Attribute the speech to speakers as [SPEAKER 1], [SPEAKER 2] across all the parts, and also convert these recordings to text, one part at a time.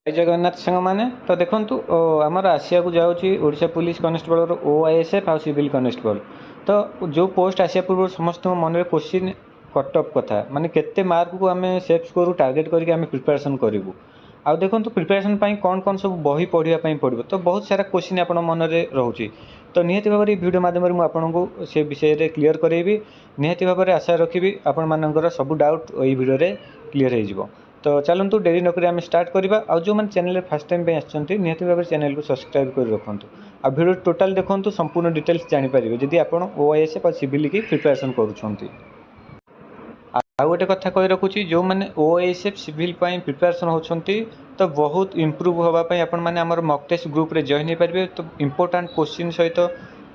[SPEAKER 1] जय जगन्नाथ सांग मैंने तो देखु आमर आसिया को जाऊँगी ओडिशा पुलिस कनेस्टेबल OISF आउ सिविल कनेस्टेबल तो जो पोस्ट आसिया पूर्व समस्त मन में क्वेश्चन कटअप कथा माने केते मार्क को आम सेफ स्कोर टार्गेट करके आम प्रिपरेशन करूँ आउ देखो प्रिपरेशन कौन कौन सब बही पढ़ाई पड़ो तो बहुत सारा क्वेश्चन आप मन में रोचे तो निहती भाव वीडियो मध्यम मुझे से विषय में क्लीयर करेबी निहती भाव आशा रखी आपण मानकर सब डाउट यही वीडियो क्लीयर हो तो चलतु डेरी नक आम स्टार्ट करवा आउ जो मैंने चैनल फर्स्ट टाइम आसती निहती भाव चैनल को सब्सक्राइब कर रखु आ वीडियो टोटाल देखो संपूर्ण डिटेल्स जानीपर जदि आप OISF और सिविल की प्रिपरेशन करुँच गोटे कथा कही रखुच्छी जो मैंने OISF सिविल प्रिपरेशन होती तो बहुत इम्प्रूव होगापी आपण मैंने आम मॉक टेस्ट ग्रुप रे जॉइन हो पारे तो इम्पोर्टाट क्वेश्चन सहित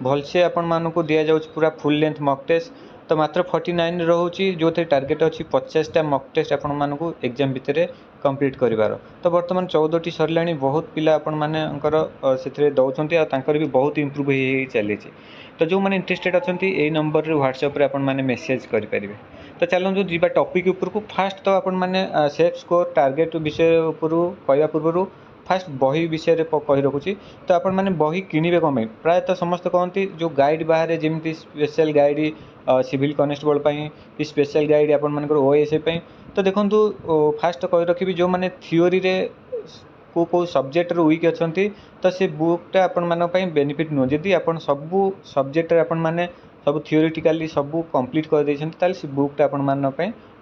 [SPEAKER 1] भलसे आपण मानक दि जाऊँ पूरा फुल लेंथ मॉक टेस्ट तो मात्र 49 रोचे जो थे टार्गेट अच्छी 50टा मॉक टेस्ट आपण मानक एग्जाम भितर कंप्लीट करिवार तो बर्तमान 14टी सरला बहुत पिला आपण मानकर से दौरान आर भी बहुत इम्प्रूव हो चली तो जो मैंने इंटरेस्टेड अच्छा यही नंबर व्हाट्सएप रे आपण माने मेसेज करें तो चलूँ जी टॉपिक उपरकू फास्ट तो आपण माने सेफ स्कोर टार्गेट विषय उपर कहवा पूर्व फास्ट बही विषय में कही रखुच्छी तो आपण मैंने बही किणवे कमें प्रायतः समस्त कहते जो गाइड बाहर जमी स्पेशल गाइड सिविल कनेस्टेबल कि स्पेशल गाइड आपण मानकर OISF तो देखो फास्ट कही रखी जो मैंने थियोरी रे को सब्जेक्ट वीक अच्छा तो से बुकटा आपण मान बेनिफिट नुह जदि आप सबू सब्जेक्ट आपण मैंने सब थियोरीटिकाली सब कंप्लीट कर देते से बुकटा आपण मान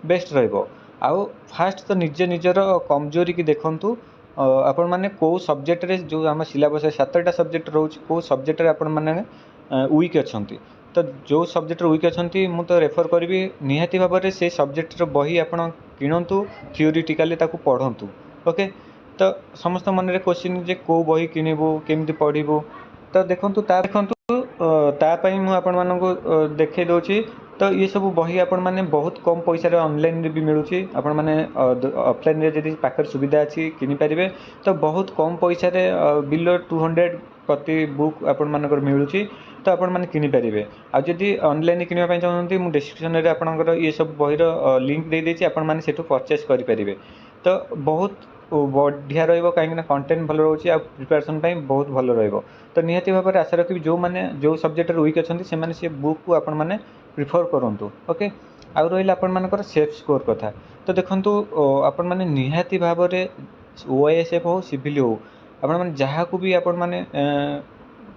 [SPEAKER 1] बेस्ट रहिबो आउ फास्ट तो निजे निजर कमजोरी की देखंतु आपण माने को सब्जेक्ट रे जो आम सिलेबस 7टा सब्जेक्ट रोच को सब्जेक्ट आपण माने वीक अच्छा तो जो सब्जेक्ट वीक अच्छा मुझे तो रेफर करी निहाती भाव में से सब्जेक्टर बही आप किणतु थियोरीटिकाली पढ़तु ओके तो समस्त मन में क्वेश्चन जे को बही किणबू केमती पढ़ू तो देखु तापाई मुझे देखे दूसरी तो ये सब बही आपण मैंने बहुत कम पैसा ऑनलाइन भी मिलूँ आपण मैंने ऑफलाइन जब पाखे सुविधा अच्छी किनीपारे तो बहुत कम पैसा बिलो 200 प्रति बुक आपण मानकर मिलूँ तो आपण मैंने किनीपारे आदि ऑनलाइन किणवाई चाहते मुझे डिस्क्रिप्शन में आपंकर ये सब बहीर लिंक दे देती आपण मैंने से परचेस करेंगे तो बहुत बढ़िया रही कंटेंट भल रोचे आ प्रिपरेशन बहुत भल तो निहाती भाव में आशा रखी जो मैंने जो सब्जेक्ट वीक अच्छा से बुक को आपण मैंने प्रिफर करूँ ओके आउ रहा आपण मानकर सेफ स्कोर कथा तो देखो आपण मैंने निहाती भाव में OISF हो सिविल हो आपण मैंने जहाँ को भी आपण मैंने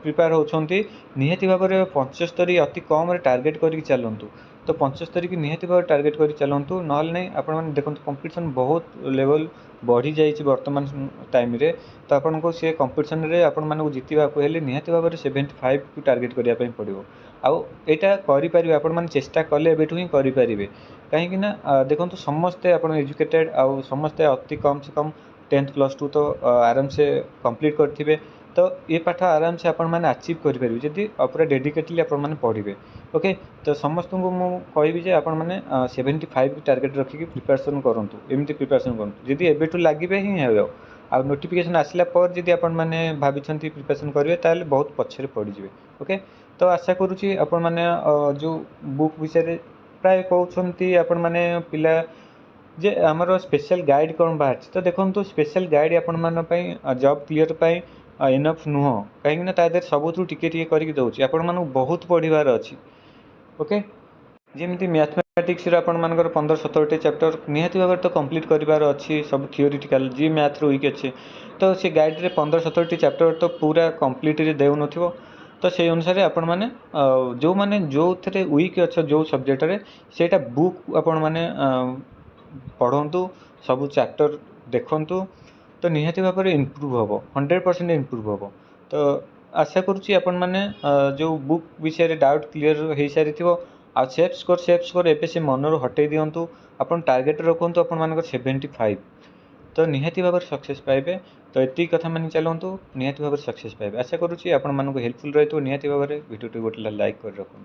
[SPEAKER 1] प्रिपेयर होती निहाती भाव में 75 अति कम टार्गेट करके चलतु तो 75 की निहाती भाव टार्गेट कर चलतु ना नहीं आपण मैंने देखो कंपटीशन बहुत लेवल बढ़ी जाइए वर्तमान टाइम रे तो आपन को से कंपटीशन रे आपण मानक जितवा को हेले निहाती भाव में 75 को टार्गेट करने पड़ो आउ यहाँ करें आपण मैंने चेष्टा कले एबेठू ही करेंगे कहीं देखो समस्ते आप एजुकेटेड आउ समस्ते अति कम से कम 10th+2 तो आराम से कंप्लीट करेंगे तो ये पाठ आराम से आपण मैंने अचीव करेंगे जदि पूरा डेडिकेटली आपण मैंने पढ़े ओके तो समस्त को मुझे आपण मैंने 75 टार्गेट रखिकी प्रिपरेशन करूँ एमती प्रिपरेशन करूँ जदि एबेठू लगे ही हो आ नोटिफिकेशन आसला पर जदि आपण मैंने भाभी प्रिपरेशन करेंगे ताले बहुत पछरे पड़े ओके तो आशा करुँची आपण मैंने जो बुक विषय प्राय कहते आपण मैंने पिला जे आमर स्पेशल गाइड कौन बाहर तो देखो स्पेशल गाइड आपण मान जॉब क्लियर इनफ नुह कहीं तादेर सबुठ टिके करके दौर आपण मानक बहुत पढ़ार अच्छी ओके जमी मैथमेटिक्स आपण मानकर 15-17 चैप्टर निहाती भाव तो कंप्लीट करार अच्छी सब थियोरीटिकल जी मैथ वीक अच्छे तो से गाइड रे 15-17 चैप्टर तो पूरा कंप्लीट देउन तो से अनुसार आपण माने जो माने जो थे वीक अच्छा जो सब्जेक्ट रे सेटा बुक आपण माने पढ़ंतु सब चैप्टर देखंतु तो निहाती भाव में इम्प्रूव हम 100% इम्प्रूव हम तो आशा करुँची आपण मैंने जो बुक विषय डाउट क्लीयर हो सारी आ सेफ स्कोर एवं से मनर हटई दिंतु आप टार्गेट रखु आपण मानकर 75 तो निहाती भाव में सक्सेस पाइबे तो ये कथा मानी चलतु निहाती भाव में सक्सेस पाइबे आशा करुँची आपण मानक हेल्पफुल रही निहाती भाव में वीडियो गोटे लाइक कर रखु।